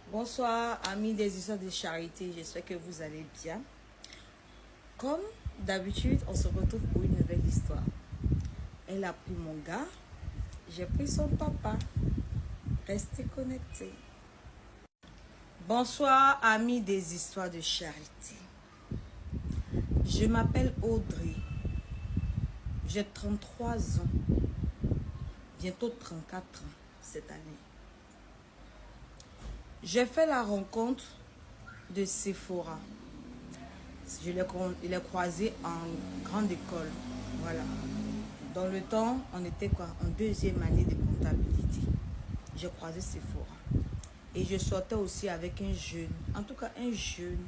Bonsoir, amis des histoires de charité. J'espère que vous allez bien. Comme d'habitude, on se retrouve pour une nouvelle histoire. Elle a pris mon gars, j'ai pris son papa. Restez connectés. Bonsoir, amis des histoires de charité. Je m'appelle Audrey. J'ai 33 ans. Bientôt 34 ans cette année. J'ai fait la rencontre de Sephora. Je l'ai croisé en grande école. Voilà. Dans le temps, on était quoi? En deuxième année de comptabilité. J'ai croisé Sephora. Et je sortais aussi avec un jeune. En tout cas, un jeune.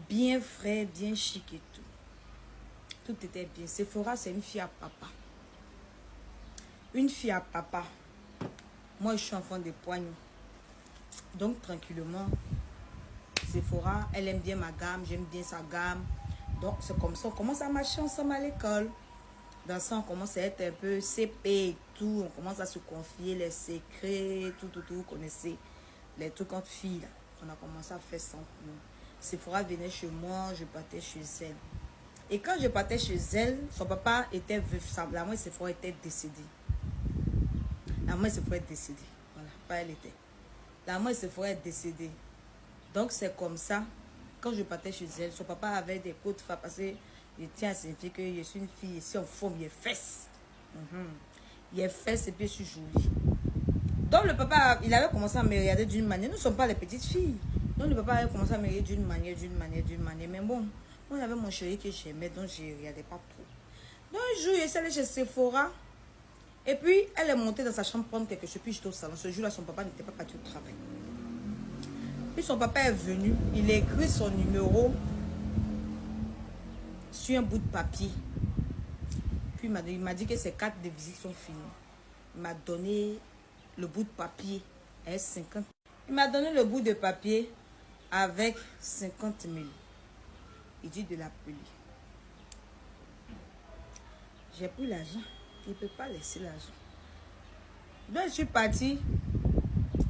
Bien frais, bien chic et tout. Tout était bien. Sephora, c'est une fille à papa. Une fille à papa. Moi, je suis enfant de poignons. Donc, tranquillement, Sephora, elle aime bien ma gamme, j'aime bien sa gamme. Donc, c'est comme ça, on commence à marcher ensemble à l'école. Dans ça, on commence à être un peu CP et tout. On commence à se confier les secrets, tout. Vous connaissez les trucs entre filles, là. On a commencé à faire ça. Sephora venait chez moi, je partais chez elle. Et quand je partais chez elle, son papa était veuf. La mère Sephora était décédée. La mère Sephora est décédée. Voilà, pas elle était. La mère Sephora est décédée. Donc c'est comme ça, quand je partais chez elle, son papa avait des côtes parce que je tiens à signifier que je suis une fille ici en forme, il est fesses. Il est fesses et puis je suis jolie. Donc le papa, il avait commencé à me regarder d'une manière. Nous ne sommes pas les petites filles. Donc le papa avait commencé à me regarder d'une manière. Mais bon, moi j'avais mon chéri que j'aimais, donc je ne regardais pas trop. Donc un jour, il est allé chez Sephora. Et puis, elle est montée dans sa chambre prendre quelque chose. Puis j'étais au salon. Ce jour-là, son papa n'était pas parti au travail. Puis son papa est venu. Il a écrit son numéro sur un bout de papier. Puis il m'a dit que ses cartes de visite sont finies. Il m'a donné le bout de papier avec 50. Il m'a donné le bout de papier avec 50 000. Il dit de l'appeler. J'ai pris l'argent. Il ne peut pas laisser l'argent. Donc je suis partie.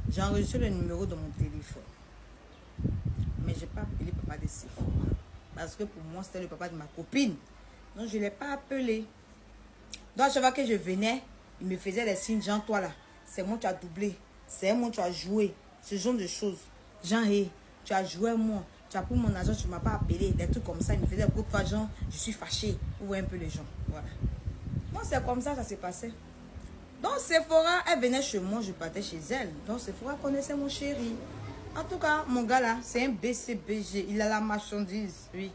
J'ai enregistré le numéro de mon téléphone. Mais je n'ai pas appelé papa de Sephora. Parce que pour moi, c'était le papa de ma copine. Donc je ne l'ai pas appelé. Donc à chaque fois que je venais, il me faisait des signes. Genre, toi là, c'est moi tu as doublé. C'est moi tu as joué. Ce genre de choses. Genre, hey, tu as joué moi. Tu as pris mon argent, tu ne m'as pas appelé. Des trucs comme ça. Il me faisait beaucoup de gens. Je suis fâchée. Vous voyez un peu les gens. Voilà. Donc c'est comme ça que ça s'est passé. Donc Sephora, elle venait chez moi, je partais chez elle. Donc Sephora connaissait mon chéri. En tout cas, mon gars là, c'est un BCBG. Il a la marchandise, oui.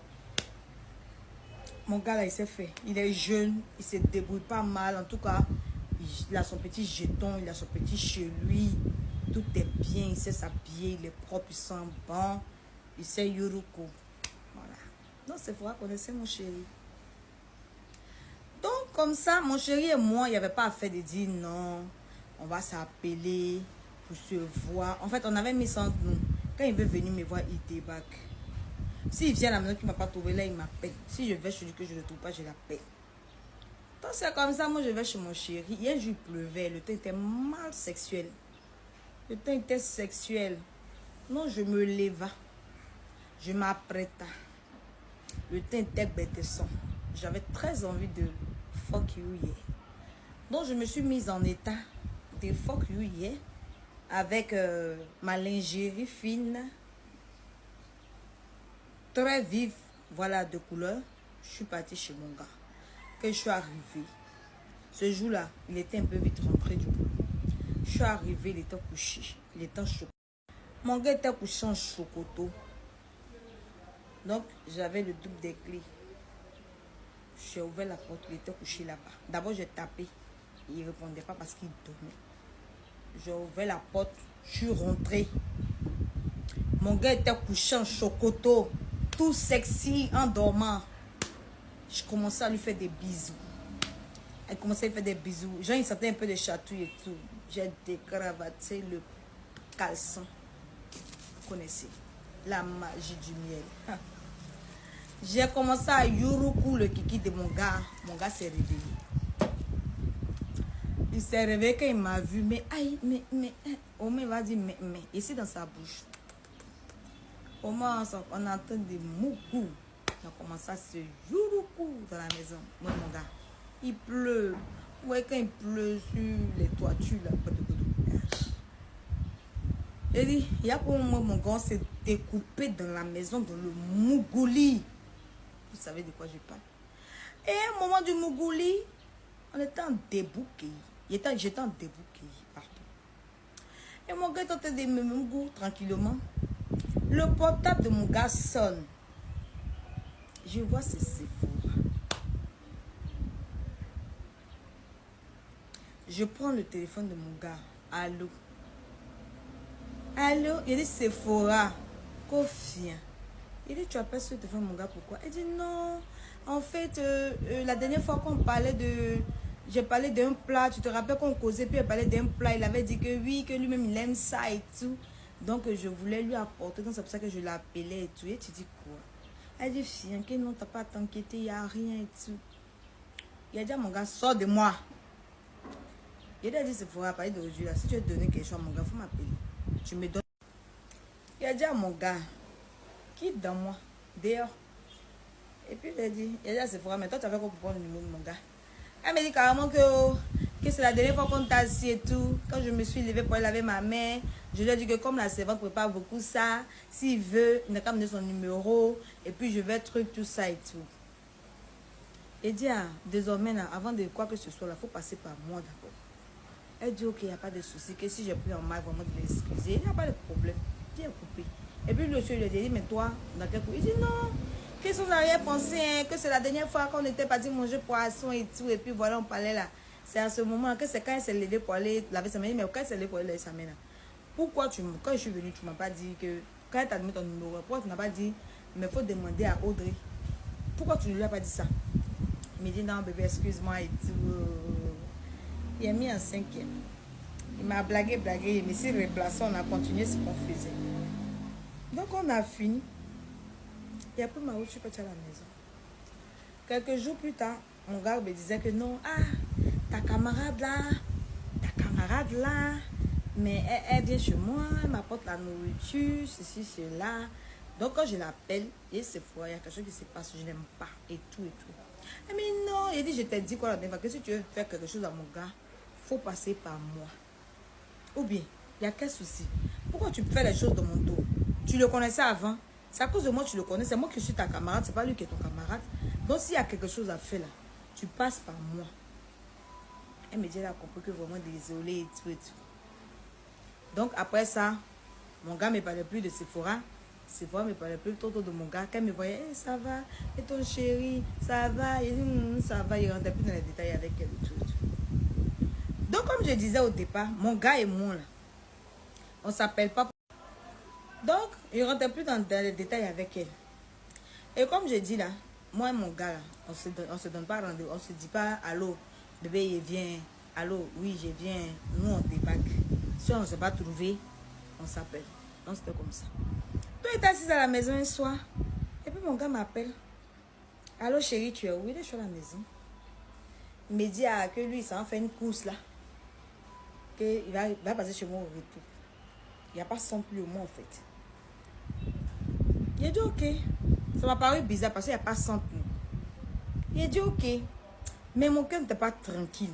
Mon gars là, il s'est fait. Il est jeune, il se débrouille pas mal. En tout cas, il a son petit jeton, il a son petit chez lui. Tout est bien, il sait s'habiller, il est propre, il sent bon. Il sait Yuruko. Voilà. Donc Sephora connaissait mon chéri. Donc, comme ça, mon chéri et moi, il n'y avait pas à faire de dire non, on va s'appeler pour se voir. En fait, on avait mis ça entre nous. Quand il veut venir me voir, il débarque. S'il vient à la maison qu'il ne m'a pas trouvé, là, il m'appelle. Si je vais chez lui que je ne le trouve pas, je l'appelle. Donc, c'est comme ça, moi, je vais chez mon chéri. Hier, il pleuvait, le temps était mal sexuel. Le temps était sexuel. Non, je me leva. Je m'apprêta. Le temps était bêtissant. J'avais très envie de fuck you yeah. Donc je me suis mise en état de fuck you yeah avec ma lingerie fine, très vive, voilà, de couleur. Je suis partie chez mon gars. Quand je suis arrivée, ce jour-là, il était un peu vite rentré du boulot. Je suis arrivée, il était couché, il était en chocolat. Mon gars était couché en chocoto. Donc j'avais le double des clés. J'ai ouvert la porte, il était couché là-bas. D'abord, j'ai tapé. Il ne répondait pas parce qu'il dormait. J'ai ouvert la porte, je suis rentrée. Mon gars était couché en chocoto, tout sexy, en dormant. Je commençais à lui faire des bisous. Elle commençait à lui faire des bisous. Genre, il sentait un peu de chatouille et tout. J'ai décravaté le caleçon. Vous connaissez la magie du miel. J'ai commencé à yuruku le kiki de mon gars. Mon gars s'est réveillé. Il s'est réveillé quand il m'a vu. Mais aïe, mais Au moins, il va dire, mais, ici dans sa bouche. Au moins, on entend des mougous. On a commencé à se jouer dans la maison. Moi, mon gars, il pleut. Ouais, quand il pleut sur les toitures, là, il dit, il y a pour moi, mon gars, s'est découpé dans la maison, dans le mougouli. Vous savez de quoi je parle. Et à un moment du mougouli, on était en débouqué. J'étais en débouqué partout. Et mon gars est en train de me mougou tranquillement. Le portable de mon gars sonne. Je vois c'est Sephora. Je prends le téléphone de mon gars. Allô? Allô? Il dit Sephora. Confie. Il dit tu appelles sur le téléphone de mon gars pourquoi? Il dit non. En fait, la dernière fois qu'on parlait de... J'ai parlé d'un plat. Tu te rappelles qu'on causait puis il parlait d'un plat. Il avait dit que oui, que lui-même il aime ça et tout. Donc je voulais lui apporter. Donc c'est pour ça que je l'appelais et tout. Et tu dis quoi? Elle dit fille, que non, t'as pas à t'inquiéter, il n'y a rien et tout. Il a dit à mon gars, sors de moi. Il a dit c'est pour parler d'aujourd'hui là. Si tu veux donner quelque chose à mon gars, il faut m'appeler. Tu me donnes. Il a dit à mon gars, quitte dans moi, dehors. Et puis il a dit à Sephora, mais toi tu avais quoi pour prendre le numéro de mon gars? Elle m'a dit carrément que c'est la dernière fois qu'on t'a assis et tout. Quand je me suis levée pour aller laver ma main, je lui ai dit que comme la servante prépare beaucoup ça, s'il veut, il n'a qu'à me donner son numéro. Et puis je vais truc tout ça et tout. Et dit, ah, désormais, là, avant de quoi que ce soit, il faut passer par moi d'abord. Elle dit, ok, il n'y a pas de souci, que si j'ai pris en mal, vraiment de l'excuser, il n'y a pas de problème. Dis, coupé. Et puis le monsieur lui a dit, mais toi, dans quel coup? Il dit, non. Qu'est-ce que vous avez pensé, hein, que c'est la dernière fois qu'on était parti manger poisson et tout, et puis voilà, on parlait là. C'est à ce moment que c'est quand il s'est levé pour aller laver sa main, mais quand il s'est levé pour aller laver sa main là, pourquoi quand je suis venue, tu ne m'as pas dit que, quand elle t'a donné ton numéro, pourquoi tu n'as pas dit, mais il faut demander à Audrey, pourquoi tu ne lui as pas dit ça? Il me dit, non bébé, excuse-moi et tout. Il a mis en 5e. Il m'a blagué, mais si replaçé, on a continué ce qu'on faisait. Donc on a fini. Et après ma route, je suis partie à la maison. Quelques jours plus tard, mon gars me disait que non, ah, ta camarade là, mais elle vient chez moi, elle m'apporte la nourriture, ceci, cela. Donc quand je l'appelle, et c'est froid, il y a quelque chose qui se passe, je n'aime pas, et tout. Elle me dit non, il dit, je t'ai dit quoi la dernière fois, que si tu veux faire quelque chose à mon gars, il faut passer par moi. Ou bien, il y a quel souci? Pourquoi tu fais les choses de mon dos? Tu le connaissais avant? C'est à cause de moi que tu le connais. C'est moi qui suis ta camarade. C'est pas lui qui est ton camarade. Donc, s'il y a quelque chose à faire là, tu passes par moi. Elle me dit, elle a compris que vraiment désolée et tout. Donc, après ça, mon gars ne me parlait plus de Sephora. Sephora ne me parlait plus trop de mon gars. Quand elle me voyait, hey, ça va? Et ton chéri, ça va? Il dit, ça va. Il rentrait plus dans les détails avec elle et tout. Donc, comme je disais au départ, mon gars et moi, là, on ne s'appelle pas. Donc, il ne rentrait plus dans les détails avec elle. Et comme je dis là, moi et mon gars, là, on se donne pas rendez-vous. On ne se dit pas, allô, bébé, il vient. Allô, oui, je viens. Nous, on débarque. Si on ne s'est pas trouvé, on s'appelle. Donc, c'était comme ça. Toi, il était assis à la maison un soir. Et puis, mon gars m'appelle. Allô, chérie, tu es où? Il est sur la maison. Il me dit que lui, il s'en fait une course là. Qu'il va passer chez moi au retour. Il n'y a pas 100 plus au moins en fait. Il a dit ok. Ça m'a paru bizarre parce qu'il n'y a pas 100 plus. Il a dit ok. Mais mon cœur n'était pas tranquille.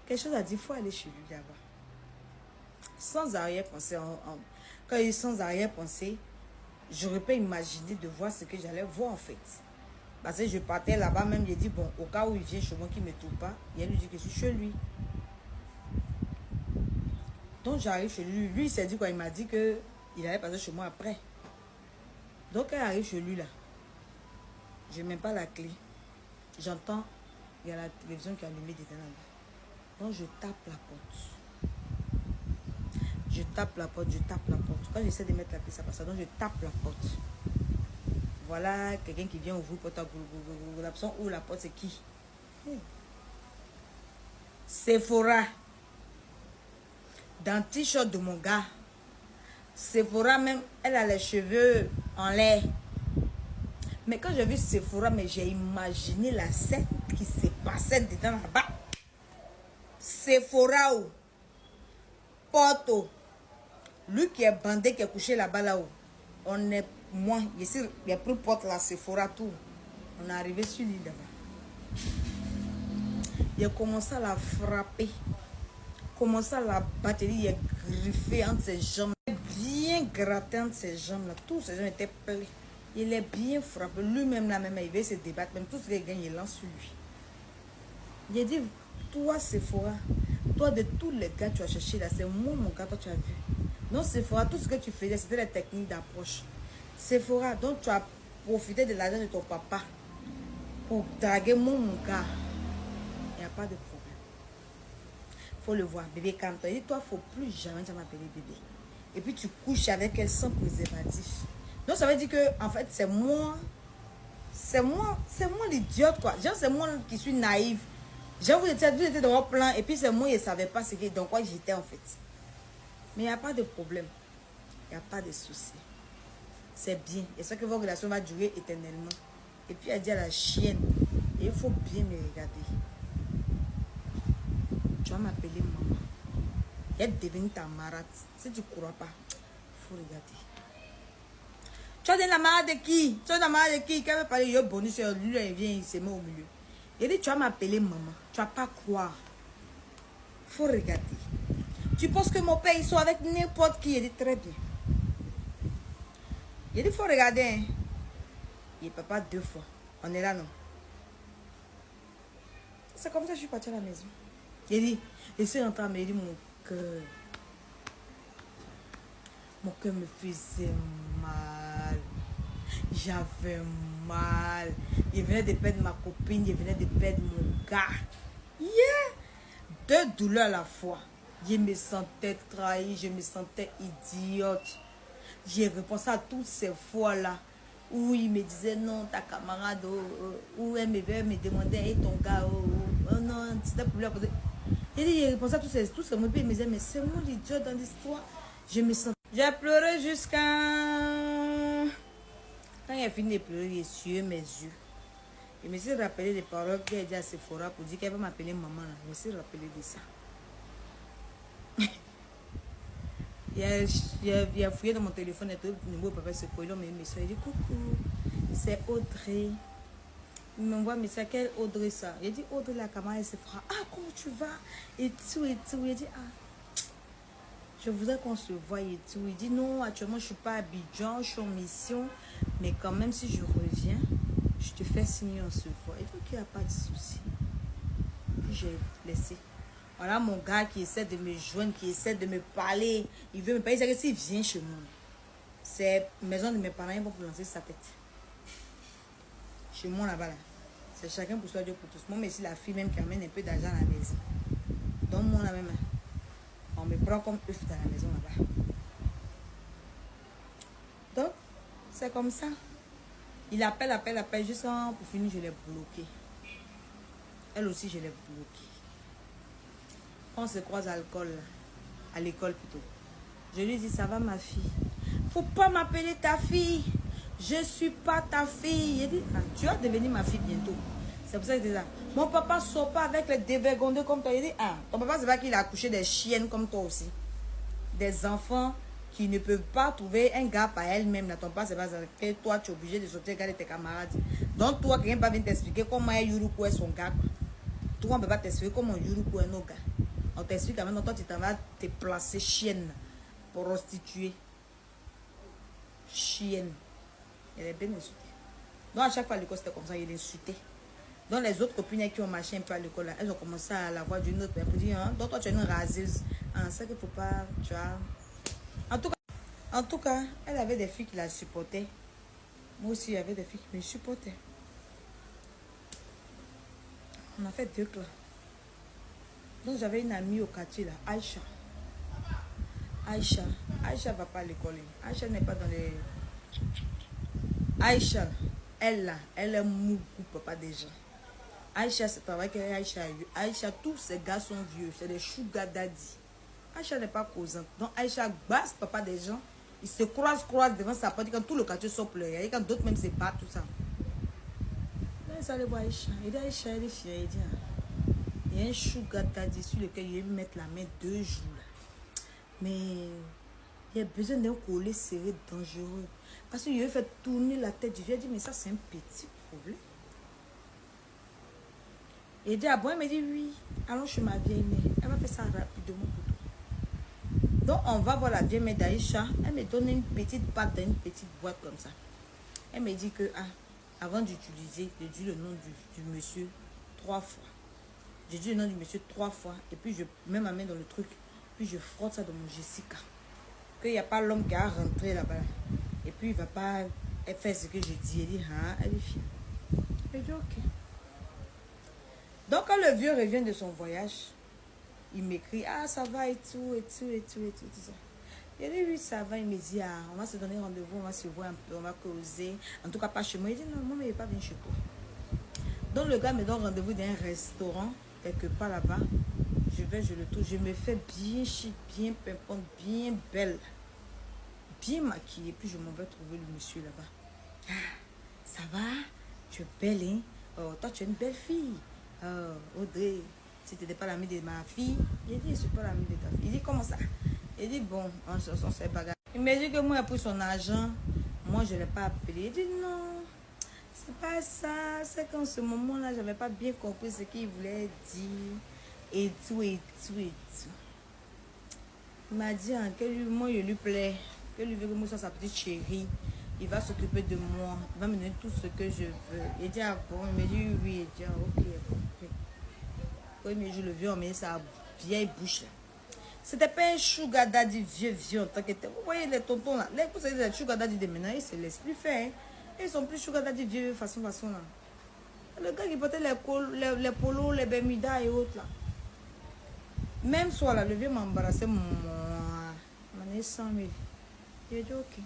Quelque chose a dit, il faut aller chez lui là-bas. Sans arrière-pensée. Quand il est sans arrière-pensée, j'aurais pas imaginé de voir ce que j'allais voir en fait. Parce que je partais là-bas, même il a dit bon, au cas où il vient chez moi qui ne me trouve pas, il lui dit que je suis chez lui. Donc j'arrive chez lui. Lui, il s'est dit quoi? Il m'a dit qu'il allait passer chez moi après. Donc elle arrive chez lui là. Je n'ai même pas la clé. J'entends, il y a la télévision qui est allumée dedans là. Donc je tape la porte. Je tape la porte. Quand j'essaie de mettre la clé, ça passe. Donc je tape la porte. Voilà quelqu'un qui vient ouvrir porte à l'absent où la porte c'est qui? Sephora. Dans le t-shirt de mon gars. Sephora même, elle a les cheveux en l'air. Mais quand j'ai vu Sephora, mais j'ai imaginé la scène qui se passait dedans là-bas. Sephora. porte. Lui qui est bandé, qui est couché là-bas, là-haut. On est, moi, ici, il a pris porte là, Sephora, tout. On est arrivé sur lui là-bas. Il a commencé à la frapper. Commencé à la battre. Il a griffé entre ses jambes. Bien gratté entre ses jambes là. Tous ses jambes étaient pleins. Il est bien frappé. Lui-même là, même, il veut se débattre. Même tout ce qu'il gagne, il lance sur lui. Il a dit, toi, Sephora, toi, de tous les gars que tu as cherché là, c'est moi, mon gars, toi, tu as vu. Non, Sephora, tout ce que tu faisais, c'était les techniques d'approche. Sephora, donc tu as profité de l'argent de ton papa pour draguer mon gars. Il n'y a pas de problème. Il faut le voir. Bébé, calme-toi. Il dit, toi, il ne faut plus jamais m'appeler bébé. Et puis, tu couches avec elle sans préservatif. Donc, ça veut dire que, en fait, c'est moi l'idiote, quoi. Genre, c'est moi qui suis naïve. Genre, vous étiez dans votre plan, et puis c'est moi, je ne savais pas ce que, dans quoi j'étais, en fait. Mais il n'y a pas de problème. Il n'y a pas de souci. C'est bien. Et ça que votre relation va durer éternellement. Et puis, elle dit à la chienne, il faut bien me regarder. Tu vas m'appeler maman. Elle est devenue ta marade. Si tu ne crois pas, il faut regarder. Tu as donné la marade de qui? Tu as la marade de qui? Quand elle parler, il y a bonus, lui, il vient, il se met au milieu. Il dit, tu vas m'appeler maman. Tu vas pas croire. Il faut regarder. Tu penses que mon père, il soit avec n'importe qui? Il dit, très bien. Il dit, il faut regarder. Hein. Il est papa 2 fois. On est là, non? C'est comme ça que je suis partie à la maison. Il dit, je suis rentrée à me dire, mon cœur me faisait mal. J'avais mal. Il venait de perdre ma copine, il venait de perdre mon gars. Yeah! 2 douleurs à la fois. Je me sentais trahi, je me sentais idiote. J'ai repensé à toutes ces fois-là où il me disait non, ta camarade, où elle me demandait, et ton gars, oh non, c'était pour lui. J'ai repensé à tous ces mots, puis il me disait, mais c'est moi l'idiote dans l'histoire. Je me sentais. J'ai pleuré jusqu'à. Quand il a fini de pleurer, il a sué mes yeux. Je me suis rappelé des paroles qu'elle a dit à Sephora pour dire qu'elle va m'appeler maman. Là. Je me suis rappelé de ça. il a fouillé dans mon téléphone et tout. Le numéro de papa Sephora. Il m'a mis un message. Il dit coucou, c'est Audrey. Il m'envoie un message. Quelle Audrey ça? Il dit Audrey la camarade Sephora. Ah, comment tu vas? Et tout, et tout. Il dit ah, je voudrais qu'on se voie et tout. Il dit non, actuellement je suis pas à Abidjan, je suis en mission. Mais quand même, si je reviens, je te fais signer, on se voit. Et donc, il n'y a pas de souci. Puis j'ai laissé. Voilà mon gars qui essaie de me joindre, qui essaie de me parler. Il veut me parler. Il dit que s'il vient chez moi, c'est maison de mes parents, ils vont lancer sa tête. Chez moi là-bas, là. C'est chacun pour soi, Dieu pour tous. Moi, mais si la fille même qui amène un peu d'argent à la maison. Donc, moi, là même, on me prend comme œuf dans la maison là-bas. Donc, c'est comme ça. Il appelle, juste pour finir, je l'ai bloqué. Elle aussi, je l'ai bloqué. On se croise à l'école plutôt. Je lui dis, ça va ma fille? Faut pas m'appeler ta fille. Je suis pas ta fille. Il dit, ah, tu vas devenir ma fille bientôt. C'est pour ça que je dis ça. Mon papa sort pas avec les dévergondés comme toi. Il dit, ah, ton papa, c'est pas qu'il a accouché des chiennes comme toi aussi. Des enfants qui ne peuvent pas trouver un gars par elle-même. Ton papa, c'est pas ça. Que toi, tu es obligé de sortir regarder tes camarades. Donc, toi, quelqu'un va venir t'expliquer comment un Yuruku est son gars. Quoi. Toi, on ne peut pas t'expliquer comment un Yuruku est nos gars. On t'explique quand même, toi, tu t'en vas te placer chienne, prostituée. Chienne. Elle est bien insultée. Donc, à chaque fois à l'école, c'était comme ça, il est insulté. Donc, les autres copines qui ont marché un peu à l'école, elles ont commencé à la voir d'une autre. Elles pour dire, hein, donc toi, tu es une raseuse. Ah, ça qu'il ne faut pas, tu vois. En tout cas, elle avait des filles qui la supportaient. Moi aussi, il y avait des filles qui me supportaient. On a fait 2 classes. Donc, j'avais une amie au quartier, là, Aïcha. Aïcha va pas à l'école. Aïcha n'est pas dans les... Aïcha, elle là, elle est mou, papa déjà. Aïcha, c'est travail que Aïcha a eu. Aïcha, tous ces gars sont vieux. C'est des sugar daddy. Aïcha n'est pas causante. Donc, Aïcha basse papa des gens. Ils se croisent devant sa porte. Quand tout le quartier sort pleurer. Quand d'autres même se battent, tout ça. Là, ils allaient voir Aïcha. Il dit Aïcha, elle est fière. Il y a un sugar daddy sur lequel il veut mettre la main 2 jours. Mais il y a besoin d'un collet serré dangereux. Parce qu'il veut faire tourner la tête du vieux. Il dit, mais ça, c'est un petit problème. Et il dit, ah bon, il me dit, oui. Allons chez ma vieille mère. Elle va faire ça rapidement pour toi. Donc, on va voir la vieille mère d'Aïcha. Elle me donne une petite pâte dans une petite boîte comme ça. Elle me dit que, avant d'utiliser, je dis le nom du monsieur 3 fois. Je dis le nom du monsieur 3 fois. Et puis, je mets ma main dans le truc. Puis, je frotte ça dans mon Jessica. Qu'il n'y a pas l'homme qui a rentré là-bas. Et puis, il ne va pas faire ce que je dis. Elle dit, elle est fière. Elle dit, ok. Donc, quand le vieux revient de son voyage, il m'écrit, ça va et tout, tout ça. Il dit, oui, ça va. Il me dit, on va se donner rendez-vous, on va se voir un peu, on va causer. En tout cas, pas chez moi. Il dit, non, moi, mais il n'est pas venu chez toi. Donc, le gars me donne rendez-vous dans un restaurant, quelque part là-bas. Je vais, je le touche. Je me fais bien chic, bien pimpante, bien belle. Bien maquillée. Puis, je m'en vais trouver le monsieur là-bas. Ça va? Tu es belle, hein? Oh, toi, tu es une belle fille. Oh, Audrey, si tu n'étais pas l'ami de ma fille, j'ai dit, je ne suis pas l'ami de ta fille. Il dit, comment ça? Il dit, bon, on s'est bagarré. Il m'a dit que moi, il a pris son argent. Moi, je ne l'ai pas appelé. Il dit, non, c'est pas ça. C'est qu'en ce moment-là, je n'avais pas bien compris ce qu'il voulait dire. Et tout. Il m'a dit, que moi, je lui plais. Que lui veut que moi, soit sa petite chérie. Il va s'occuper de moi. Il va me donner tout ce que je veux. Il dit, bon. Il me dit, oui. Il dit, ok. Quand il me dit, le vieux, on met sa vieille bouche là. C'était pas un sugar daddy vieux en tant que tel. Vous voyez les tontons là. Les coups, les sugar daddy de maintenant, ils se laissent plus faire. Ils sont plus sugar daddy vieux façon là. Le gars qui portait les polos, les bermudas et autres là. Même soir là, le vieux m'a embarrassé. M'en a 100 000. Il a dit, ok.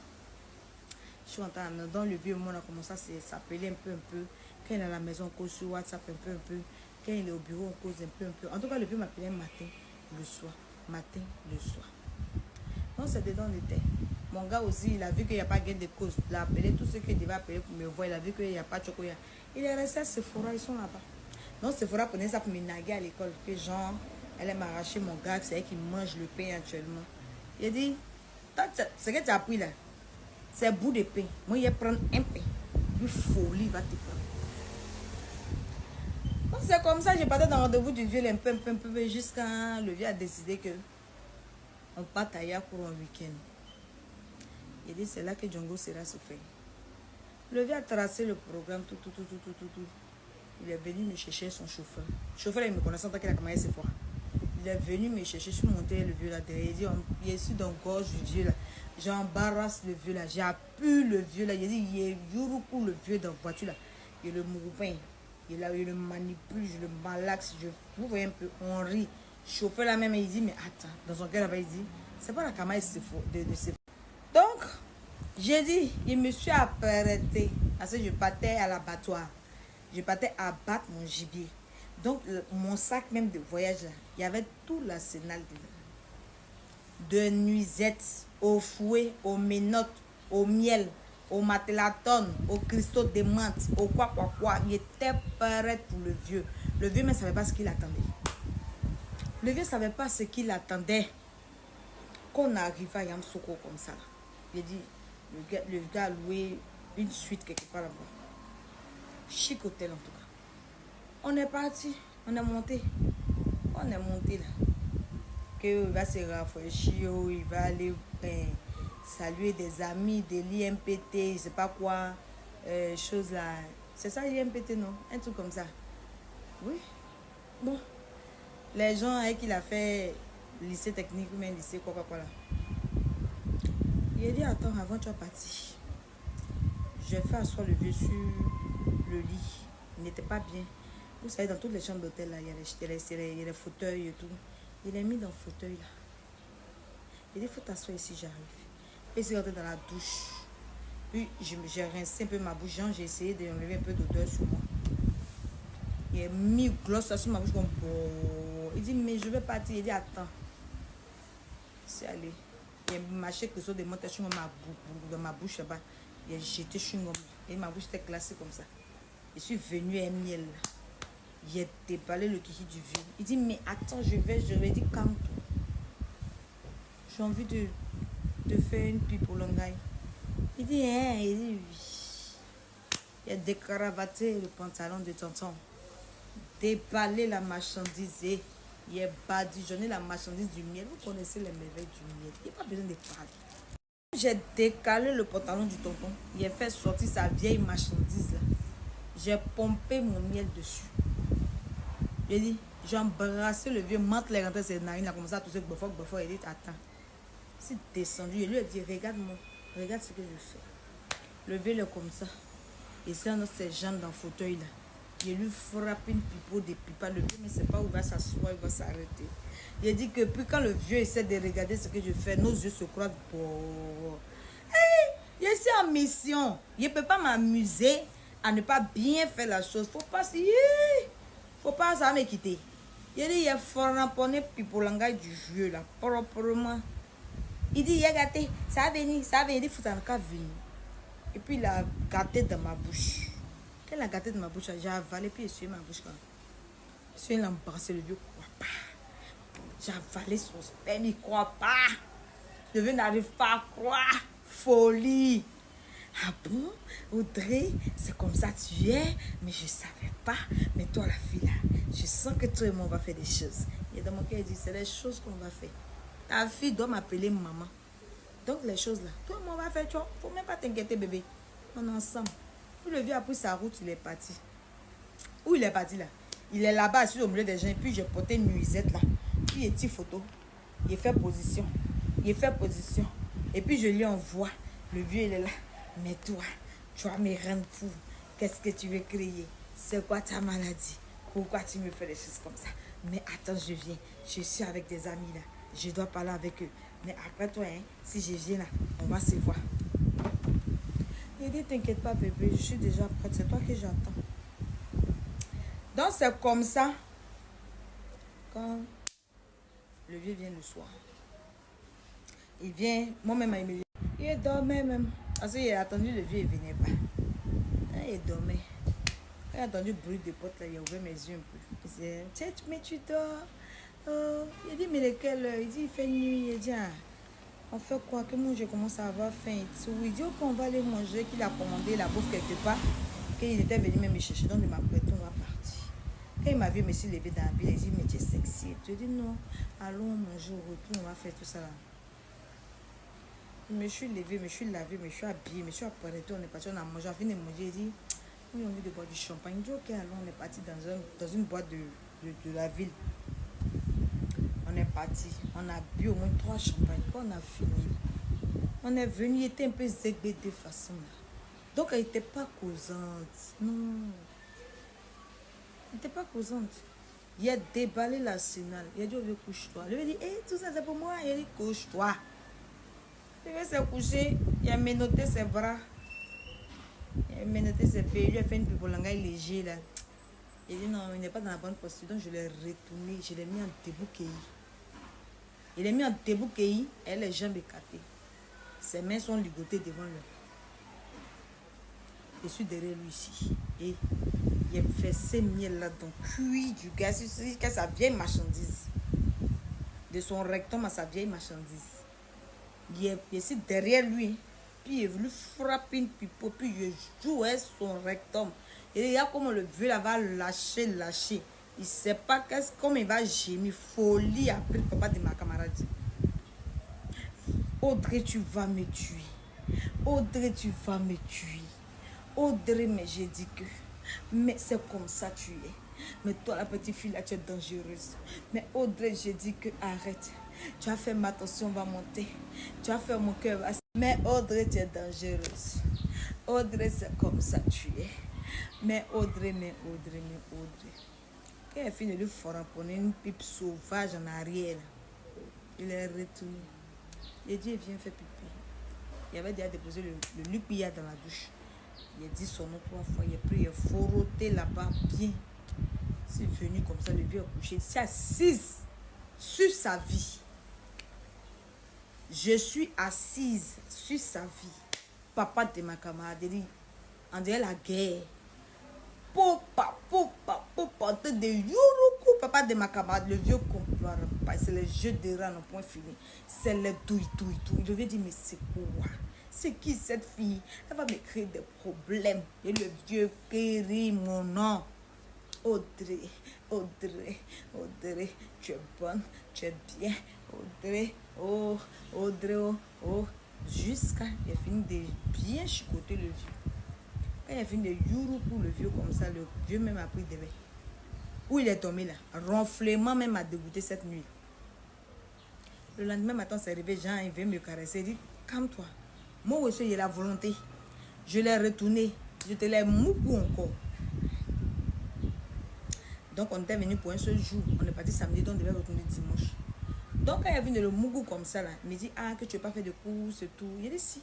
Je suis en train de dans le vieux monde a commencé à s'appeler un peu. Quand il est à la maison, on cause sur WhatsApp un peu. Quand il est au bureau, on cause un peu. En tout cas, le vieux m'appelait matin, le soir. Matin, le soir. Donc, c'est dedans le thé. Mon gars aussi, il a vu qu'il n'y a pas gain de cause. Il a appelé tous ceux qu'il devait appeler pour me voir. Il a vu qu'il n'y a pas de chocolat. Il est resté à Sephora, ils sont là-bas. Donc, Sephora prenait ça pour me naguer à l'école. Que genre, elle m'a arraché mon gars, c'est elle qui mange le pain actuellement. Il a dit, ce que tu as pris là, c'est un bout de pain. Moi, il va prendre un pain. Une folie va te prendre. Donc, c'est comme ça, j'ai parti dans le rendez-vous du vieux un peu, jusqu'à le vieux a décidé que on part ailleurs pour un week-end. Il dit, c'est là que Django sera souffert. Le vieux a tracé le programme, tout. Il est venu me chercher son chauffeur. Le chauffeur, il me connaissait en tant qu'il a commencé ses fois. Il est venu me chercher, je suis monté le vieux là derrière. Il dit, il est sur dans gorge du vieux là. J'embarrasse le vieux là. J'appuie le vieux là. Il dit, il est Yuruku le vieux dans la voiture là. Il le mouvement. Il le manipule, je le malaxe. Vous voyez un peu, on rit. Le chauffeur là même, il dit, mais attends. Dans son cœur là-bas, il dit, c'est pas la caméra de ses. Donc, j'ai dit, il me suis apprêté. Parce que je partais à l'abattoir. Je partais abattre mon gibier. Donc, mon sac même de voyage, là, il y avait tout l'arsenal de nuisettes, au fouet, aux ménottes, au miel, au matelatone, au cristaux de menthe, au quoi. Il était prêt pour le vieux. Le vieux ne savait pas ce qu'il attendait. Le vieux ne savait pas ce qu'il attendait. Qu'on arrive à Yamsoko comme ça. Il a dit, le gars a loué une suite quelque part là-bas. Chic hôtel en tout cas. On est parti, on est monté là. Que il va se rafraîchir, il va aller saluer des amis de l'IMPT, je sais pas quoi, chose là. C'est ça l'IMPT, non? Un truc comme ça. Oui. Bon. Les gens avec qui il a fait lycée technique ou même lycée quoi là. Il a dit, attends, avant tu vas partir. J'ai fait asseoir le vieux sur le lit. Il n'était pas bien. Vous savez, dans toutes les chambres d'hôtel, il y a les fauteuils et tout. Il est mis dans le fauteuil là. Il dit, il faut t'asseoir ici, j'arrive. Puis il est rentré dans la douche. Puis j'ai rincé un peu ma bouche. J'ai essayé d'enlever un peu d'odeur sur moi. Il a mis gloss sur ma bouche comme bon. Il dit, mais je vais partir. Il dit, attends. C'est allé. Il a mâché quelque chose de monter dans ma bouche là-bas. Il a jeté chewing-gum. Et ma bouche était glacée comme ça. Je suis venue à un miel là. Il a déballé le kiki du vieux. Il dit, mais attends, je vais dire, calme-toi. j'ai envie de faire une pipe au langaille. Il dit, hein, il dit, oui. Il a décravaté le pantalon de tonton. Déballé la marchandise et il est badigeonné la marchandise du miel. Vous connaissez les merveilles du miel. Il n'y a pas besoin de parler. J'ai décalé le pantalon du tonton. Il a fait sortir sa vieille marchandise là. J'ai pompé mon miel dessus. J'ai dit, j'ai embrassé le vieux, menthe les rentrées ses narines, il a commencé à tousser, bofoc. Il dit, attends. C'est descendu. Je lui ai dit, regarde-moi, regarde ce que je fais. Levez-le comme ça. Et c'est un autre ses jambes dans le fauteuil là. Je lui frappe une pipeau des pipas. Le vieux ne sait pas où il va s'asseoir, il va s'arrêter. Il a dit que puis quand le vieux essaie de regarder ce que je fais, nos yeux se croisent. Bon. Hey, je suis en mission. Je ne peux pas m'amuser à ne pas bien faire la chose. Faut pas ça va me quitter. Il a dit, il a frappé pipeau langage du vieux là, proprement. Il dit, il a gâté, ça va venir, il faut en cas venir. Et puis il a gâté dans ma bouche. Quand il a gâté dans ma bouche, j'ai avalé, puis il a essuyé ma bouche. Puis il a embrassé le vieux, croit pas. J'ai avalé son sperme, il croit pas. Le vieux n'arrive pas à croire. Folie. Ah bon, Audrey, c'est comme ça tu es, mais je savais pas. Mais toi, la fille là, je sens que toi et moi on va faire des choses. Et dans mon cœur, il dit, c'est les choses qu'on va faire. Ta fille doit m'appeler maman. Donc les choses là, toi et moi on va faire, tu vois. Faut même pas t'inquiéter bébé. On est ensemble. Puis le vieux a pris sa route, il est parti. Où il est parti là? Il est là-bas assis au milieu des gens. Et puis j'ai porté une nuisette là. Puis il est petite photo. Il fait position. Et puis je lui envoie. Le vieux il est là. Mais toi, tu vas me rendre fou. Qu'est-ce que tu veux crier? C'est quoi ta maladie? Pourquoi tu me fais des choses comme ça? Mais attends, je viens. Je suis avec des amis là. Je dois parler avec eux. Mais après toi, hein, si je viens là, on va se voir. Il dit, t'inquiète pas bébé, je suis déjà prête. C'est toi que j'attends. Donc c'est comme ça. Quand le vieux vient le soir. Il vient, moi-même, il dormait même. Parce qu'il a attendu le vieux, il ne venait pas. Il dormait. Quand il a entendu le bruit de porte, là, il a ouvert mes yeux un peu. Il dit, mais tu dors. Il dit, mais lequel heure? Il dit, il fait nuit. Il dit, ah, on fait quoi? Que moi, je commence à avoir faim. Il dit, ok, on va aller manger, qu'il a commandé la bouffe quelque part. Qu'il était venu même me chercher. Donc, il m'a prêté, on va partir. Quand il m'a vu, je me suis levé dans la ville. Il dit, mais tu es sexy. Je dis, non, allons manger au retour, on va faire tout ça là. Je me suis levée, je me suis lavé, je me suis habillée, je me suis apprêtée, on est parti, on a mangé, on a fini de manger, il dit, on a envie de boire du champagne. Il dit, ok, alors on est parti dans une boîte de la ville. On est parti, on a bu au moins 3 champagnes. Quand on a fini, on est venu, il était un peu zégbé de façon là. Donc elle n'était pas causante, non. Elle n'était pas causante. Il a déballé l'arsenal, il a dit, couche-toi. Il lui a dit, hey, tout ça c'est pour moi, il a dit, couche-toi. Il va se coucher, il a menotté ses bras, il a menotté ses pieds, il lui a fait une pibolanga léger là. Il dit non, il n'est pas dans la bonne posture, donc je l'ai retourné, je l'ai mis en debout cueilli. Il l'a mis en debout cueilli, et les jambes écartées. Ses mains sont ligotées devant lui. Je suis derrière lui ici. Et il a fait ces miels là, donc cuit du gars, c'est sa vieille marchandise. De son rectum à sa vieille marchandise. Il est derrière lui, puis il est venu frapper une pipeau, puis il jouait son rectum. Et il y a comment le vieux là va lâcher. Il ne sait pas comment il va gémir. Folie après le papa de ma camarade. Audrey, tu vas me tuer. Audrey, tu vas me tuer. Audrey, mais j'ai dit que. Mais c'est comme ça tu es. Mais toi, la petite fille là, tu es dangereuse. Mais Audrey, j'ai dit que arrête. Tu as fait ma tension va monter. Tu as fait mon cœur va... Mais Audrey, tu es dangereuse. Audrey, c'est comme ça tu es. Mais Audrey. Quand elle finit de lui frapponner une pipe sauvage en arrière, il est retourné. Il a dit, viens faire pipi. Il avait déjà déposé le lupilla dans la douche. Il a dit son nom 3 fois. Il a pris, il a frotté là-bas bien. C'est venu comme ça, le vieux a couché. Il s'est assise sur sa vie. Je suis assise sur sa vie. Papa de ma camarade, il dit, on dirait la guerre. Popa, de Yuruku, papa de ma camarade, le vieux comptoir, c'est les jeux de rats, non point fini. C'est les douille. Je lui ai dit, mais c'est quoi? C'est qui cette fille? Elle va me créer des problèmes. Et le vieux crie mon nom. Audrey, tu es bonne, tu es bien. Audrey, oh. Jusqu'à, il a fini de bien chicoter le vieux. Quand il a fini de yourou pour le vieux comme ça, le vieux même a pris des bains. Où il est tombé là? Ronflement même a dégoûté cette nuit. Le lendemain matin, c'est arrivé, Jean, il veut me caresser. Il dit, calme-toi. Moi aussi, il a la volonté. Je l'ai retourné. Je te l'ai moupou encore. Donc, on était venu pour un seul jour. On est parti samedi, donc on devait retourner dimanche. Donc, quand il est venu le mougou comme ça, là, il me dit, ah, que tu n'as pas fait de courses et tout. Il dit, si.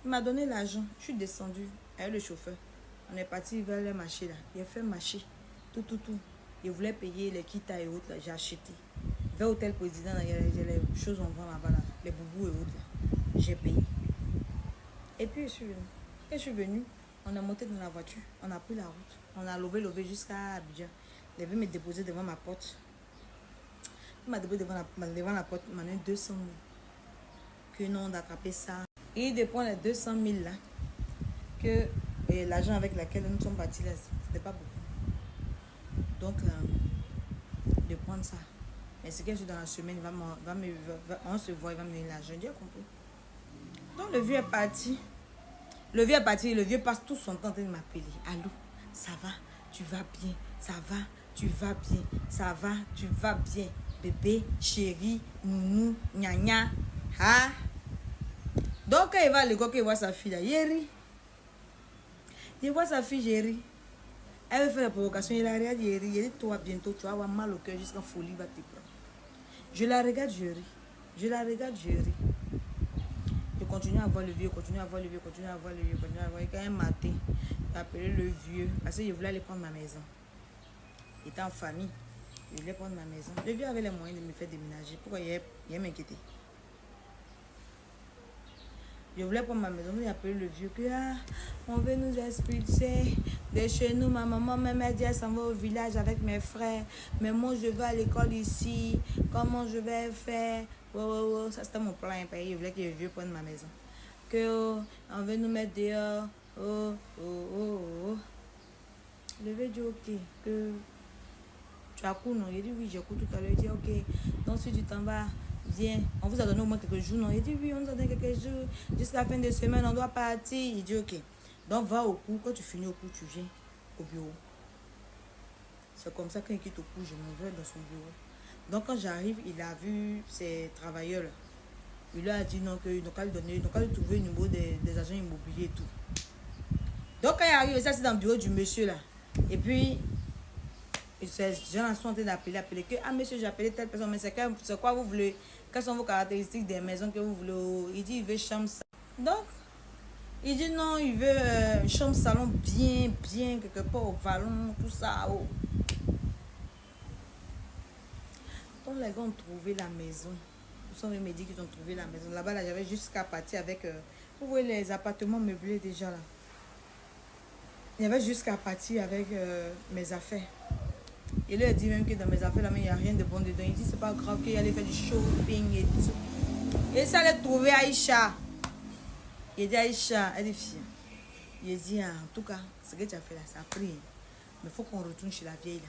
Il m'a donné l'argent. Je suis descendu avec le chauffeur. On est parti vers le marché, là. Il a fait marcher. Tout. Il voulait payer les quitas et autres, là. J'ai acheté. Vers l'hôtel président, là, il y a les choses on vend là-bas, là. Les boubous et autres, là. J'ai payé. Et puis, je suis venue. Et je suis venue. On est monté dans la voiture. On a pris la route. On a levé jusqu'à Abidjan. Il veut me déposer devant ma porte. Il m'a déposé devant la porte. Il m'a donné 200 000. Que non, d'attraper ça. Et de prendre les 200 000 là. Que l'argent avec lequel nous sommes partis là, c'était pas beaucoup. Donc, de prendre ça. Mais c'est que je suis dans la semaine, on se voit, il va me donner l'argent. J'ai compris. Donc, le vieux est parti. Le vieux passe tout son temps en train de m'appeler. Allô, ça va, tu vas bien, ça va, tu vas bien, ça va, tu vas bien. Bébé, chéri, nounou, gna. Ah. Donc, quand il va à l'école, il voit sa fille là, il rit. Il voit sa fille, j'ai ri. Elle veut faire la provocation, il la regarde, il rit. Il dit, toi, bientôt, tu vas avoir mal au cœur jusqu'à folie va te prendre. Je la regarde, je ris. Je continue à voir le vieux, continue à voir. Et quand un matin, j'ai appelé le vieux, parce que je voulais aller prendre ma maison. Il était en famille. Je voulais prendre ma maison. Le vieux avait les moyens de me faire déménager. Pourquoi il m'inquiétait? Je voulais prendre ma maison. J'ai appelé le vieux que on veut nous expulser de chez nous. Ma maman même a dit elle s'en va au village avec mes frères. Mais moi je vais à l'école ici. Comment je vais faire? Ça c'était mon plan. Je voulais que le vieux prenne ma maison. Que on veut nous mettre dehors. Le vieux dit ok. Que tu as cours non? Il dit oui, j'ai cours tout à l'heure. Il dit ok. Donc si tu t'en vas, viens. On vous a donné au moins quelques jours non? Il dit oui, on nous a donné quelques jours. Jusqu'à la fin de semaine, on doit partir. Il dit ok. Donc va au cours. Quand tu finis au cours, tu viens au bureau. C'est comme ça, quand il quitte au cours, je m'en vais dans son bureau. Donc quand j'arrive, il a vu ces travailleurs là. Il lui a dit non, qu'ils n'ont qu'à lui donner, ils n'ont qu'à lui trouver le numéro des agents immobiliers et tout. Donc quand il arrive, ça c'est dans le bureau du monsieur là. Et puis, ces gens sont en train d'appeler que ah monsieur, j'ai appelé telle personne, mais c'est quoi vous voulez? Quelles sont vos caractéristiques des maisons que vous voulez? Il dit il veut chambre salon. Donc, il dit non, il veut chambre salon bien, quelque part au vallon, tout ça. Oh. Donc les gars ont trouvé la maison. Ils sont venus me dire qu'ils ont trouvé la maison. Là-bas, là, j'avais jusqu'à partir avec... vous voyez les appartements meublés déjà là. Il y avait jusqu'à partir avec mes affaires. Il lui a dit même que dans mes affaires, là, il n'y a rien de bon dedans. Il dit c'est pas grave qu'il allait faire du shopping et tout. Et ça allait trouver Aïcha. Il dit Aïcha, elle est fille. Il dit en tout cas, ce que tu as fait là, ça a pris. Mais il faut qu'on retourne chez la vieille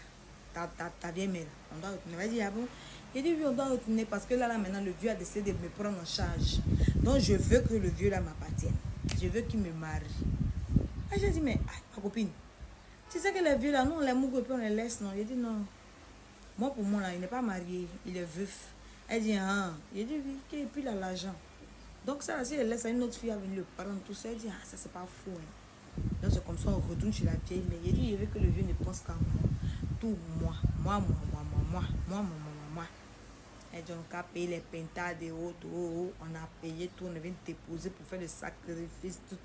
là. Ta vieille mère là. On doit retourner. Elle dit ah bon? Il dit oui, on doit retourner parce que là maintenant le vieux a décidé de me prendre en charge. Donc je veux que le vieux là m'appartienne. Je veux qu'il me marie. Ah, j'ai dit mais ma copine. Tu sais que les vieux là, nous on les mougue et puis on les laisse, non? Il dit non. Moi pour moi là, il n'est pas marié, il est veuf. Elle dit ah. Il dit oui, et puis il a l'argent. Donc ça, si elle laisse à une autre fille avec le parent, tout ça, elle dit ah ça c'est pas fou. Hein. Donc c'est comme ça, on retourne chez la vieille. Mais il dit il veut que le vieux ne pense qu'à moi. Tout moi. Et donc on a payé les pentades et autres, on a payé tout, on avait déposé pour faire le sacrifice, tout.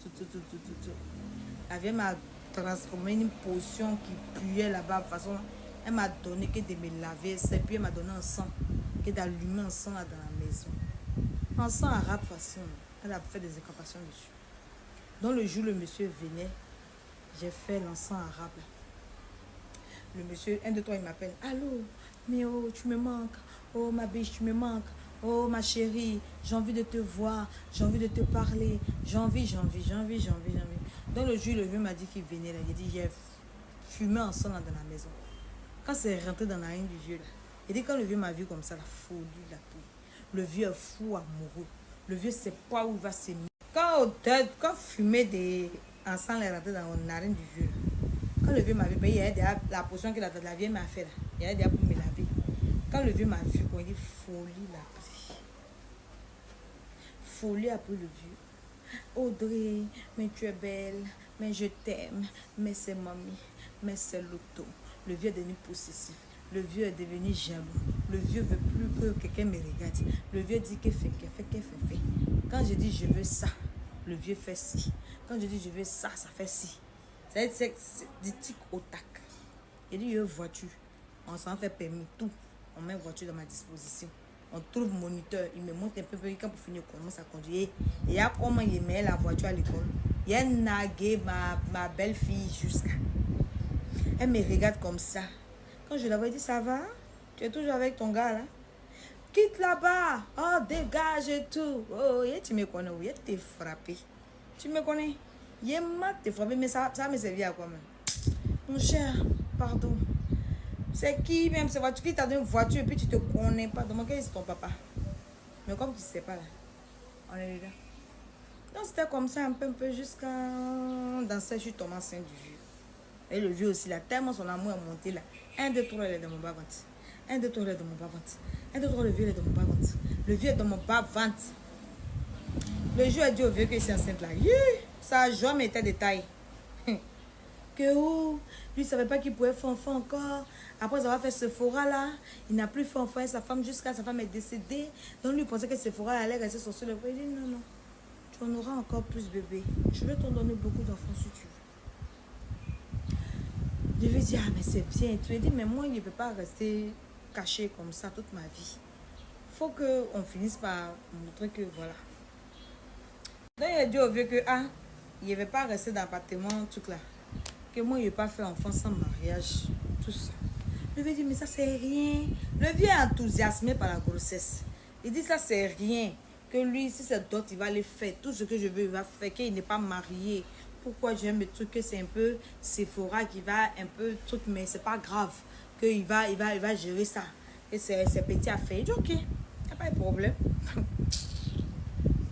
La vieille m'a transformé une potion qui puait là-bas. De toute façon, elle m'a donné que de me laver, et puis elle m'a donné un sang, que d'allumer un sang là dans la maison. Un sang arabe de toute façon, elle a fait des incantations dessus. Donc le jour où le monsieur venait, j'ai fait l'encens arabe. Le monsieur, un de toi, il m'appelle. Allô, Mais oh, tu me manques. Oh, ma biche, tu me manques. Oh, ma chérie, j'ai envie de te voir. J'ai envie de te parler. J'ai envie. Donc, le vieux m'a dit qu'il venait là. Il a dit, j'ai fumé ensemble dans la maison. Quand c'est rentré dans la ligne du vieux là, il dit, quand le vieux m'a vu comme ça, la folie, la folie. Le vieux est fou amoureux. Le vieux sait pas où il va se mettre. Quand fumer ensemble est rentré dans la narine du vieux, quand le vieux m'a vu, il y a déjà la potion que la vieille m'a fait là. Il y a déjà pour me laver. Quand le vieux m'a vu, il dit folie la pris. Folie a pris le vieux. Audrey, mais tu es belle, mais je t'aime, mais c'est mamie, mais c'est l'auto. Le vieux est devenu possessif. Le vieux est devenu jaloux. Le vieux veut plus que quelqu'un me regarde. Le vieux dit qu'il fait. Quand je dis je veux ça, le vieux fait ci. Quand je dis je veux ça, ça fait ci. C'est du tic au tac. Il dit, il y a une voiture. On s'en fait permis, tout. On met une voiture dans ma disposition. On trouve moniteur. Il me montre un peu, quand pour finir, on commence à conduire. Et il y a comment il met la voiture à l'école. Il y a nagué ma belle-fille jusqu'à. Elle me regarde comme ça. Quand je l'avais dit, ça va? Tu es toujours avec ton gars là? Quitte là-bas. Oh, dégage et tout. Oh, tu me connais. Oui, t'es frappé. Tu me connais? Il m'a te frappé, mais ça me servi à quoi même? Mon cher, pardon. C'est qui même? C'est voiture qui t'a donné une voiture et puis tu te connais pas. Demande quel est ton papa. Mais comme tu sais pas là, on est là. Donc c'était comme ça un peu jusqu'à dans ça, je suis tombée enceinte du vieux. Et le vieux aussi là, tellement son amour est monté là. 1, 2, 3, il est dans mon bas-ventre. 1, 2, 3, il est dans mon bas-ventre. 1, 2, 3, le vieux est dans mon bas-ventre. Le vieux est dans mon bas-ventre. Le vieux a dit au vieux que c'est enceinte là. Ça a jamais été détail. Que où lui ne savait pas qu'il pouvait faire enfant encore. Après avoir fait Sephora là, il n'a plus fait enfant et sa femme jusqu'à sa femme est décédée. Donc lui pensait que Sephora allait rester sur le foyer. Il dit non, tu en auras encore plus bébé. Je vais t'en donner beaucoup d'enfants si tu veux. Je lui ai dit, ah mais c'est bien. Tu lui as dit, mais moi il ne peut pas rester caché comme ça toute ma vie. Il faut qu'on finisse par montrer que voilà. Donc il a dit au vieux que il ne veut pas rester dans l'appartement tout là. Que moi, il ne pas fait enfant sans mariage, tout ça. Le vieux dit, mais ça, c'est rien. Le vieux est enthousiasmé par la grossesse. Il dit, ça, c'est rien. Que lui, si c'est d'autres, il va les faire. Tout ce que je veux, il va faire. Qu'il n'est pas marié. Pourquoi j'aime le truc que c'est un peu Sephora qui va un peu truc, mais c'est pas grave. Qu'il va gérer ça. Et c'est petit à faire. Il dit, ok, il n'y a pas de problème.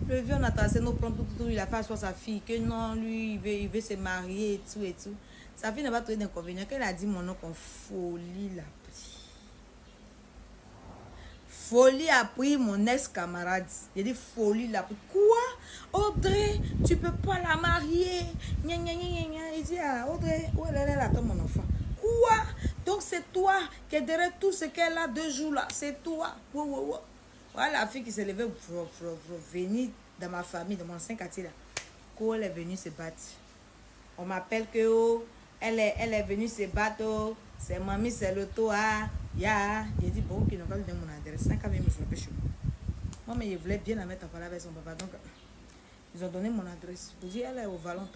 Le vieux, on a tracé nos plans, tout, il a fait asseoir sa fille. Que non, lui, il veut se marier et tout. Sa fille n'a pas trouvé d'inconvénient. Qu'elle a dit mon nom comme folie l'a pris. Folie a pris mon ex-camarade. Il a dit folie l'a pris. Quoi? Audrey, tu peux pas la marier. Gna, gna, gna, gna. Il dit, Audrey, où elle attend mon enfant? Quoi? Donc c'est toi qui est derrière tout ce qu'elle a 2 jours là. C'est toi. Wow. Voilà la fille qui s'est levée pour venir dans ma famille, dans mon ancien quartier là. Quand elle est venue se battre. On m'appelle que elle est venue se battre. C'est mamie, c'est l'auto. J'ai dit bon, qu'ils n'ont pas donné mon adresse. 5 ans, ils me frappaient chez moi. Moi, mais je voulais bien la mettre en parler avec son papa. Donc, ils ont donné mon adresse. Je dis, elle est au Vallon.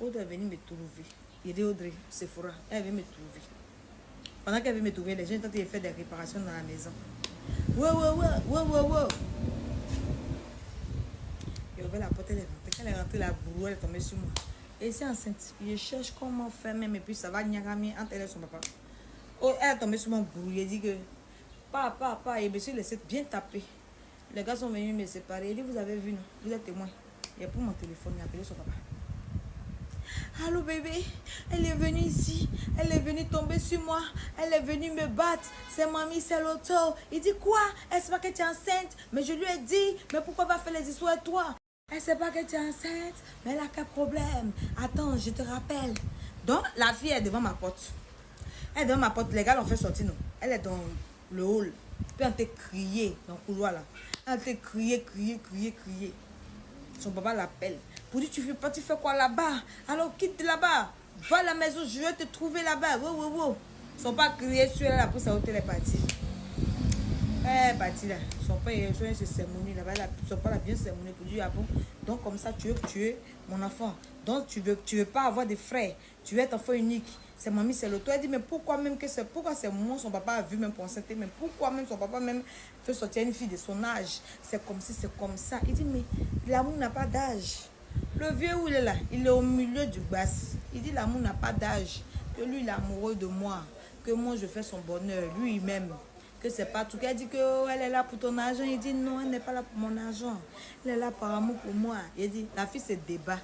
Audrey est venue me trouver. J'ai dit, Audrey, Sephora, elle vient me trouver. Pendant qu'elle vient me trouver, les gens ont fait des réparations dans la maison. Wow. J'ai ouvert la porte, elle est rentrée. Quand elle est rentrée, la bourreau, elle est tombée sur moi. Et c'est enceinte. Je cherche comment faire même. Et puis ça va niagami entre elle et son papa. Oh, elle est tombée sur mon bourreau. Il dit que papa, et je me suis laissé bien taper. Les gars sont venus me séparer. Il dit, vous avez vu, non? Vous êtes témoin. Il a pris mon téléphone, il a appelé son papa. Allô bébé, elle est venue ici, elle est venue tomber sur moi, elle est venue me battre, c'est mamie, c'est l'auto. Il dit quoi? Elle sait pas que tu es enceinte, mais je lui ai dit, mais pourquoi pas faire les histoires avec toi? Elle sait pas que tu es enceinte, mais elle a quel problème? Attends, je te rappelle. Donc la fille est devant ma porte. Elle est devant ma porte, les gars l'ont fait sortir nous. Elle est dans le hall, puis on t'a crié dans le couloir là. Elle t'a crié. Son papa l'appelle. Pour dire, tu fais quoi là-bas? Alors quitte là-bas. Va à la maison, je vais te trouver là-bas. Wow. Ils sont pas criés sur elle, après ça, elle est partie. Elle est partie là. Ils sont pas se sermonner là-bas. Ils sont pas là bien sermonner pour dire, ah bon. Donc comme ça, tu veux tuer mon enfant. Donc tu veux pas avoir de frères. Tu veux être enfant unique. C'est mamie, c'est l'autre. Elle dit, mais pourquoi même que c'est, pourquoi c'est moi, son papa a vu même pour enceinte, mais pourquoi même son papa même fait sortir une fille de son âge? C'est comme si, c'est comme ça. Il dit, mais l'amour n'a pas d'âge. Le vieux où il est là, il est au milieu du basse. Il dit, l'amour n'a pas d'âge. Que lui, il est amoureux de moi. Que moi, je fais son bonheur. Lui, il m'aime. Que c'est pas tout. Elle dit que oh, elle est là pour ton argent. Il dit, non, elle n'est pas là pour mon argent. Elle est là par amour pour moi. Il dit, la fille se débat.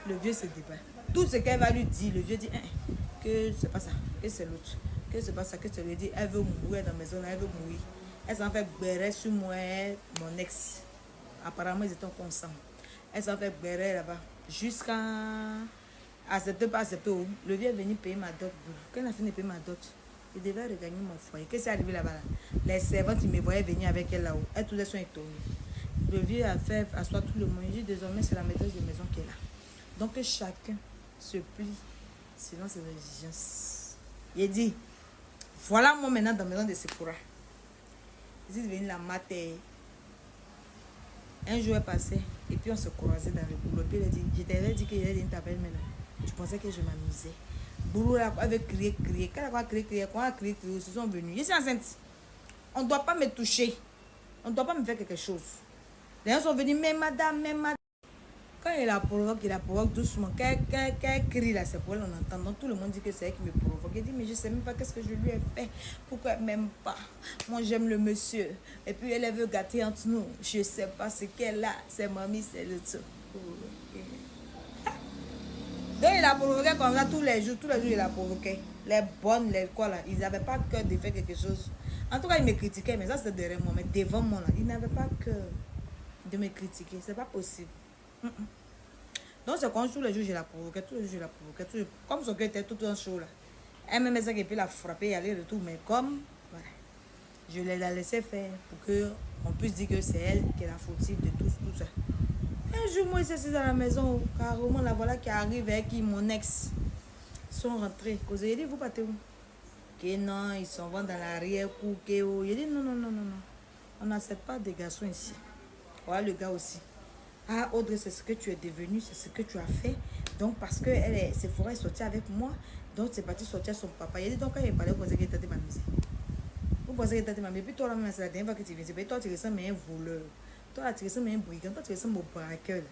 Le vieux se débat. Tout ce qu'elle va lui dire, le vieux dit, hein, que c'est pas ça, que c'est l'autre, que c'est pas ça, que tu lui dis, elle veut mourir dans la maison, elle veut mourir. Elle s'en fait bérer sur moi, mon ex. Apparemment, ils étaient ensemble. Elle s'en fait bérer là-bas. Jusqu'à accepter, pas accepter. Le vieux est venu payer ma dot. Quand il a fini de payer ma dot, il devait regagner mon foyer. Qu'est-ce qui est arrivé là-bas? Les servantes qui me voyaient venir avec elle là-haut, elles toutes sont étonnées. Le vieux a fait asseoir tout le monde. Il dit, désormais, c'est la maîtresse de maison qui est là. Donc, chacun se plie selon ses exigences. Il dit, voilà moi maintenant dans la maison de Sephora. Ils sont venus la mater. Un jour est passé et puis on se croisait dans le boulot. Puis il a dit, je t'avais dit qu'il allait t'appeler maintenant. Tu pensais que je m'amusais. Boulot là, avec crier. Quand on a crié, ils se sont venus. Je suis enceinte. On ne doit pas me toucher. On ne doit pas me faire quelque chose. Les gens sont venus, mais madame. Quand il la provoque doucement. Qu'elle crie là, c'est pour elle, on entend. Donc tout le monde dit que c'est elle qui me provoque. Il dit, mais je ne sais même pas qu'est-ce que je lui ai fait. Pourquoi elle ne m'aime pas? Moi, j'aime le monsieur. Et puis, elle veut gâter entre nous. Je ne sais pas ce qu'elle a. C'est mamie, c'est le tout. Donc, il a provoqué comme ça tous les jours. Tous les jours, il a provoqué. Les bonnes, les quoi là. Ils n'avaient pas cœur de faire quelque chose. En tout cas, ils me critiquaient. Mais ça, c'était derrière moi. Mais devant moi, là, ils n'avaient pas cœur de me critiquer. C'est pas possible. Donc c'est quand tous les jours je la provoquais, comme son cœur était tout en chaud là. Elle me met ça et puis la frapper et aller retour, mais comme voilà, je la laissais faire pour que on puisse dire que c'est elle qui est la fautive de tout ça. Un jour moi c'est dans la maison, carrément la voilà qui arrive avec qui mon ex sont rentrés. Cause il dit vous partez où? Que non, ils s'en vont dans l'arrière-cour. Il dit non, on n'accepte pas des garçons ici. Voilà le gars aussi. Ah, Audrey, c'est ce que tu es devenu, c'est ce que tu as fait. Donc, parce que Sephora est sortie avec moi, donc c'est parti sortir son papa. Il dit, donc, quand il parlait, vous pensez qu'il était m'amuser. Vous pensez qu'il était m'amuser. Puis toi, là, c'est la dernière fois que tu viens. Puis toi, tu ressembles à un voleur. Toi, là, tu ressembles à un brigand. Toi, tu ressembles au braqueur.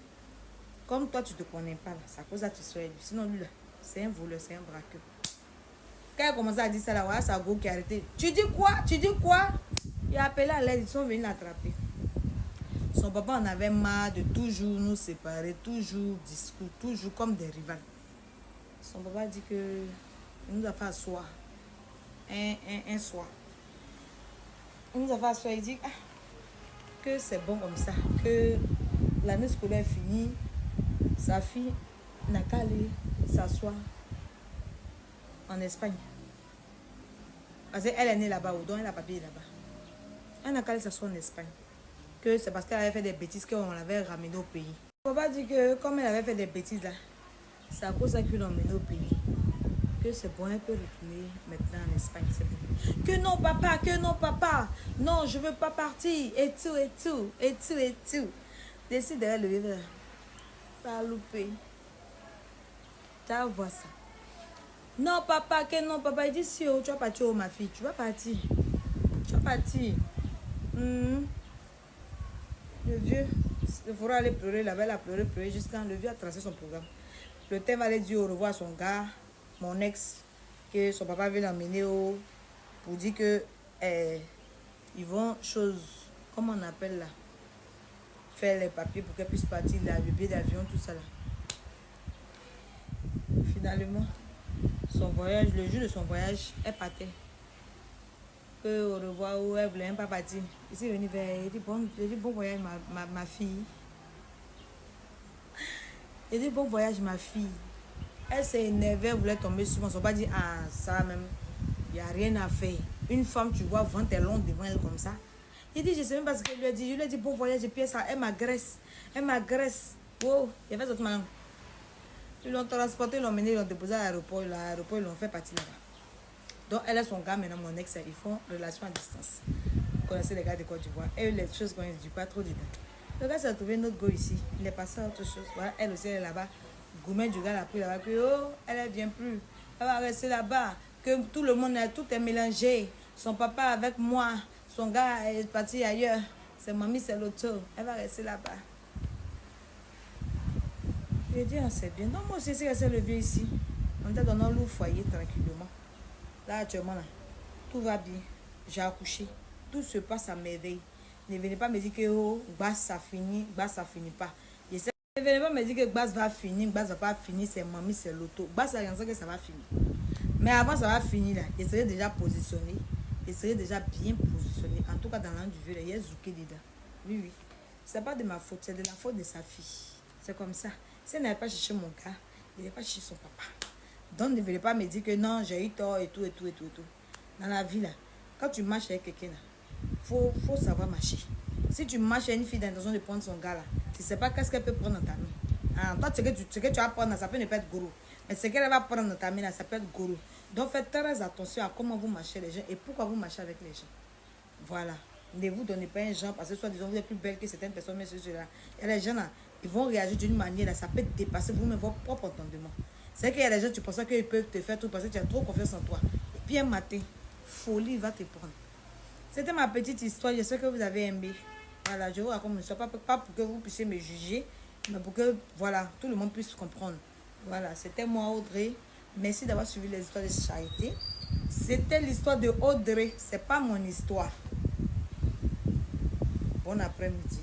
Comme toi, tu ne te connais pas, là. C'est à cause de tu sois lui. Sinon, lui, là, c'est un voleur, c'est un braqueur. Quand il a commencé à dire ça, là, voilà, ça a go qui a arrêté. Tu dis quoi? Il a appelé à l'aide, ils sont venus l'attraper. Son papa en avait marre de toujours nous séparer, toujours discours, toujours comme des rivales. Son papa dit que il nous a fait asseoir. Un soir. Il nous a fait asseoir, il dit que c'est bon comme ça, que l'année scolaire est finie, sa fille n'a qu'à aller s'asseoir en Espagne. Parce qu'elle est née là-bas, ou donc elle a papier là-bas. Elle n'a qu'à aller s'asseoir en Espagne. Que c'est parce qu'elle avait fait des bêtises qu'on l'avait ramenée au pays. Papa dit que comme elle avait fait des bêtises là, c'est à cause de ça qu'ils l'ont emmenée au pays. Que c'est bon, elle peut retourner maintenant en Espagne. Bon. Que non papa, non je veux pas partir, et tout. Décide de le vivre. T'as loupé. T'as vu ça. Non papa, il dit si tu vas partir ma fille, tu vas partir. Le vieux, il faudra aller pleurer, la belle a pleuré jusqu'à le vieux a tracé son programme. Le thème allait dire au revoir à son gars, mon ex, que son papa veut l'emmener pour dire que ils vont comment on appelle là, faire les papiers pour qu'elle puisse partir là, le billet d'avion, tout ça là. Finalement, son voyage, le jour de son voyage, elle partait. Au revoir, où elle voulait même pas partir. Il s'est venu vers, il dit bon voyage ma fille. Il dit bon voyage ma fille. Elle s'est énervée, elle voulait tomber sur moi. Son papa dit ça même, il n'y a rien à faire. Une femme, tu vois, vent est long devant elle comme ça. Il dit je sais même pas ce qu'elle lui a dit. Je lui ai dit bon voyage et puis elle m'agresse. Wow, il a fait cette main. Ils l'ont transporté, ils l'ont mené, ils l'ont déposé à l'aéroport. L'aéroport, ils l'ont fait partir là-bas. Donc, elle et son gars, maintenant, mon ex, ils font relation à distance. Vous connaissez les gars de Côte d'Ivoire. Et les choses qu'on ne dit pas trop dedans. Le gars s'est trouvé notre go ici. Il est passé à autre chose. Voilà, elle aussi, elle est là-bas. Gourmet du gars l'a pris là-bas. Puis, oh, elle ne vient plus. Elle va rester là-bas. Que tout le monde, tout est mélangé. Son papa avec moi. Son gars est parti ailleurs. C'est mamie, c'est l'auto. Elle va rester là-bas. Je dis, c'est bien. Donc, moi aussi, c'est resté le vieux ici. On était dans notre foyer tranquillement. Là, actuellement, là, tout va bien. J'ai accouché. Tout se passe à merveille. Ne venez pas me dire que oh, Basse, ça finit. Basse, ça finit pas. Ne venez pas me dire que Basse va finir. Basse va pas finir. C'est mamie, c'est l'auto. Basse, ça que ça va finir. Mais avant, ça va finir là. Il serait déjà positionné. Il serait déjà bien positionné. En tout cas, dans l'an du vieux, il y a Zouké dedans. Oui, oui. C'est pas de ma faute. C'est de la faute de sa fille. C'est comme ça. Si elle n'avait pas cherché mon gars, il n'allait pas chercher son papa. Donc, ne venez pas me dire que non, j'ai eu tort et tout, et tout, et tout, et tout. Dans la vie, là, quand tu marches avec quelqu'un, faut savoir marcher. Si tu marches avec une fille d'intention de prendre son gars, là, tu ne sais pas qu'est-ce qu'elle peut prendre dans ta main. Ah, toi, ce que tu vas prendre, ça peut ne pas être gros. Mais ce qu'elle va prendre dans ta main, là, ça peut être gros. Donc, faites très attention à comment vous marchez les gens et pourquoi vous marchez avec les gens. Voilà. Ne vous donnez pas un genre parce que soit disons vous êtes plus belle que certaines personnes, mais ceux-là. Et les gens, là, ils vont réagir d'une manière, là, ça peut dépasser vous-même votre propre entendement. C'est qu'il y a des gens, tu penses qu'ils peuvent te faire tout parce que tu as trop confiance en toi. Et puis un matin, folie va te prendre. C'était ma petite histoire, j'espère que vous avez aimé. Voilà, je vous raconte une histoire, pas pour que vous puissiez me juger, mais pour que, voilà, tout le monde puisse comprendre. Voilà, c'était moi, Audrey. Merci d'avoir suivi les histoires de charité. C'était l'histoire de Audrey, c'est pas mon histoire. Bon après-midi.